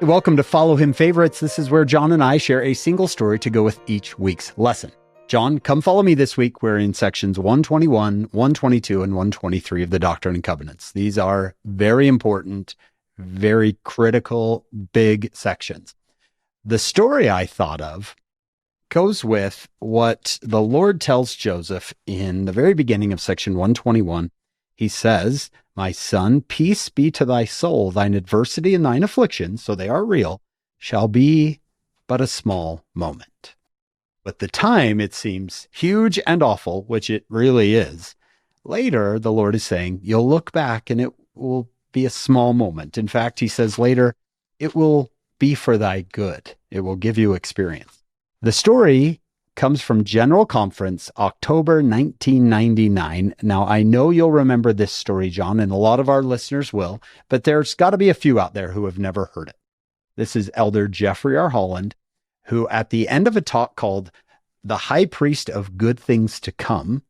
Welcome to Follow Him Favorites. This is where John and I share a single story to go with each week's lesson. John, come follow me this week. We're in sections 121, 122, and 123 of the Doctrine and Covenants. These are very important, very critical, big sections. The story I thought of goes with what the Lord tells Joseph in the very beginning of section 121. He says, "My son, peace be to thy soul. Thine adversity and thine affliction, so they are real, shall be but a small moment." But the time, it seems huge and awful, which it really is. Later, the Lord is saying, you'll look back and it will be a small moment. In fact, he says later, it will be for thy good. It will give you experience. The story comes from General Conference, October 1999. Now, I know you'll remember this story, John, and a lot of our listeners will, but there's got to be a few out there who have never heard it. This is Elder Jeffrey R. Holland, who at the end of a talk called The High Priest of Good Things to Come,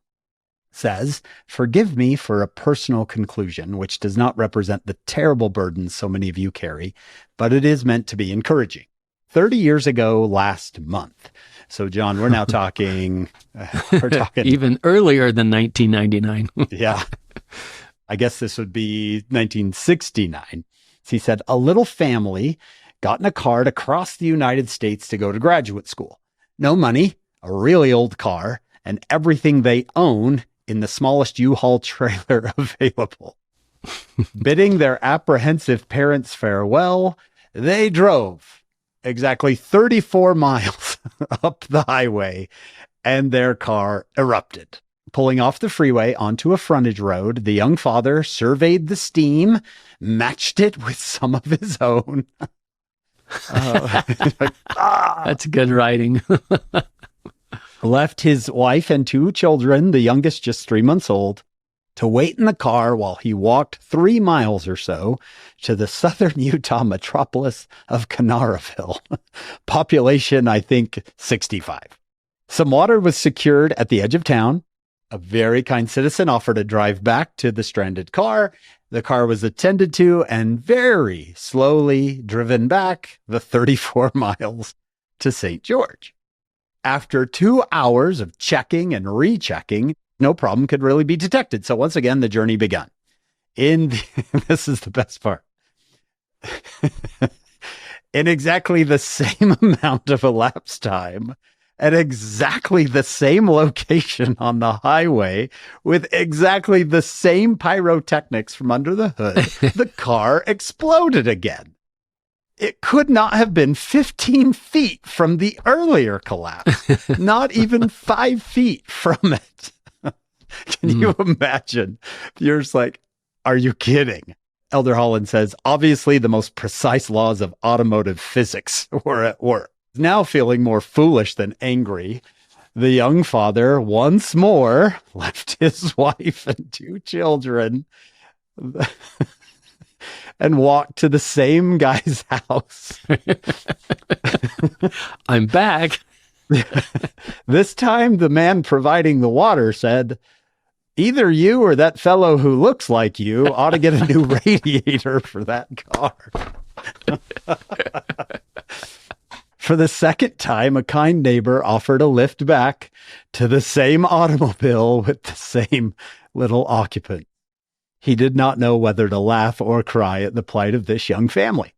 says, "Forgive me for a personal conclusion, which does not represent the terrible burdens so many of you carry, but it is meant to be encouraging. 30 years ago last month." So, John, we're now talking, even earlier than 1999. Yeah. I guess this would be 1969. He said, "A little family got in a car to cross the United States to go to graduate school. No money, a really old car, and everything they own in the smallest U-Haul trailer available. Bidding their apprehensive parents farewell, they drove exactly 34 miles up the highway, and their car erupted. Pulling off the freeway onto a frontage road, the young father surveyed the steam, matched it with some of his own." That's good writing. "Left his wife and 2 children, the youngest just 3 months old, to wait in the car while he walked 3 miles or so to the southern Utah metropolis of Canaraville. Population, I think, 65. Some water was secured at the edge of town. A very kind citizen offered a drive back to the stranded car. The car was attended to and very slowly driven back the 34 miles to St. George. After 2 hours of checking and rechecking, no problem could really be detected. So once again, the journey began. This is the best part. In exactly the same amount of elapsed time, at exactly the same location on the highway, with exactly the same pyrotechnics from under the hood, the car exploded again. It could not have been 15 feet from the earlier collapse, not even 5 feet from it." Can you imagine? You're just like, are you kidding? Elder Holland says, "Obviously, the most precise laws of automotive physics were at work." Now feeling more foolish than angry, the young father once more left his wife and 2 children and walked to the same guy's house. I'm back. This time, the man providing the water said, "Either you or that fellow who looks like you ought to get a new radiator for that car." For the second time, a kind neighbor offered a lift back to the same automobile with the same little occupant. He did not know whether to laugh or cry at the plight of this young family.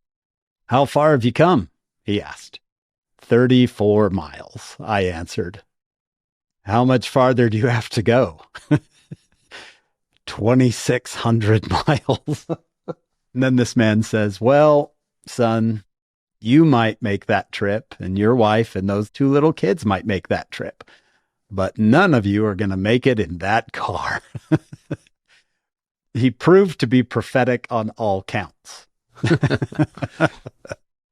"How far have you come?" he asked. 34 miles, I answered. "How much farther do you have to go?" 2,600 miles. And then this man says, "Well, son, you might make that trip, and your wife and those 2 little kids might make that trip, but none of you are going to make it in that car." He proved to be prophetic on all counts.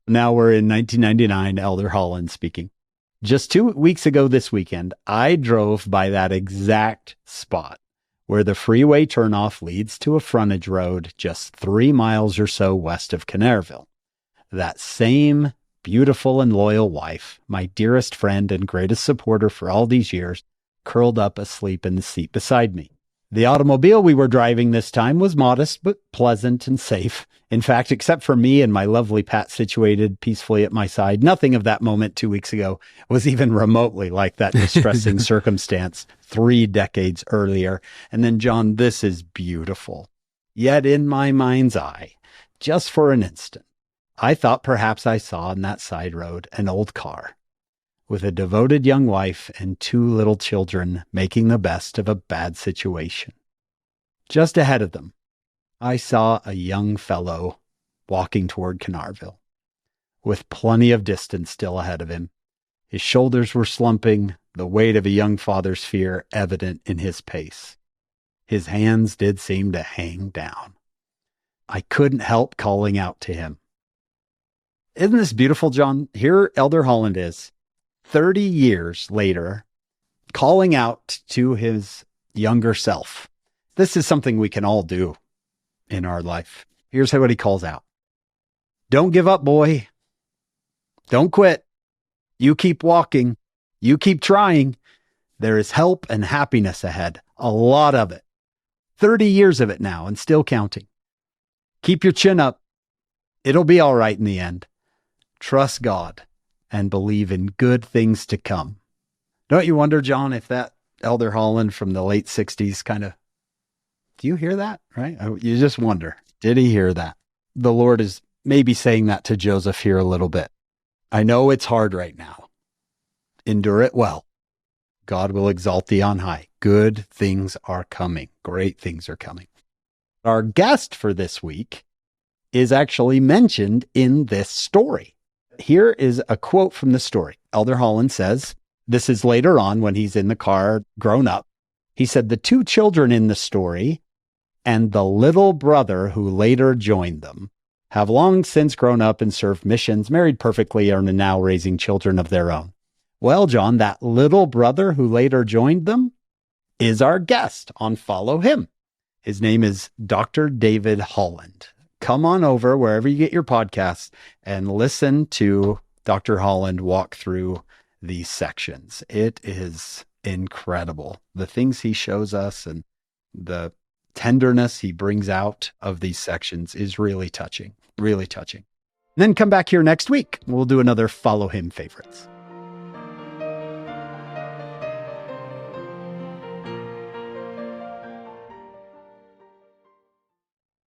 Now we're in 1999, Elder Holland speaking. "Just 2 weeks ago this weekend, I drove by that exact spot where the freeway turnoff leads to a frontage road just 3 miles or so west of Canaraville. That same beautiful and loyal wife, my dearest friend and greatest supporter for all these years, curled up asleep in the seat beside me. The automobile we were driving this time was modest, but pleasant and safe. In fact, except for me and my lovely Pat situated peacefully at my side, nothing of that moment 2 weeks ago was even remotely like that distressing circumstance 3 decades earlier. And then, John, this is beautiful. Yet in my mind's eye, just for an instant, I thought perhaps I saw on that side road an old car with a devoted young wife and 2 little children making the best of a bad situation. Just ahead of them, I saw a young fellow walking toward Canarville, with plenty of distance still ahead of him. His shoulders were slumping, the weight of a young father's fear evident in his pace. His hands did seem to hang down. I couldn't help calling out to him. Isn't this beautiful, John? Here Elder Holland is, 30 years later, calling out to his younger self. This is something we can all do in our life. Here's what he calls out. Don't give up, boy. Don't quit. You keep walking. You keep trying. There is help and happiness ahead. A lot of it. 30 years of it now and still counting. Keep your chin up. It'll be all right in the end. Trust God and believe in good things to come. Don't you wonder, John, if that Elder Holland from the late 60s do you hear that? Right? You just wonder, did he hear that? The Lord is maybe saying that to Joseph here a little bit. I know it's hard right now. Endure it well. God will exalt thee on high. Good things are coming. Great things are coming. Our guest for this week is actually mentioned in this story. Here is a quote from the story. Elder Holland says, this is later on when he's in the car, grown up. He said, the 2 children in the story and the little brother who later joined them have long since grown up and served missions, married perfectly, and are now raising children of their own. Well, John, that little brother who later joined them is our guest on Follow Him. His name is Dr. David Holland. Come on over wherever you get your podcasts and listen to Dr. Holland walk through these sections. It is incredible. The things he shows us and the tenderness he brings out of these sections is really touching, really touching. And then come back here next week. We'll do another Follow Him favorites.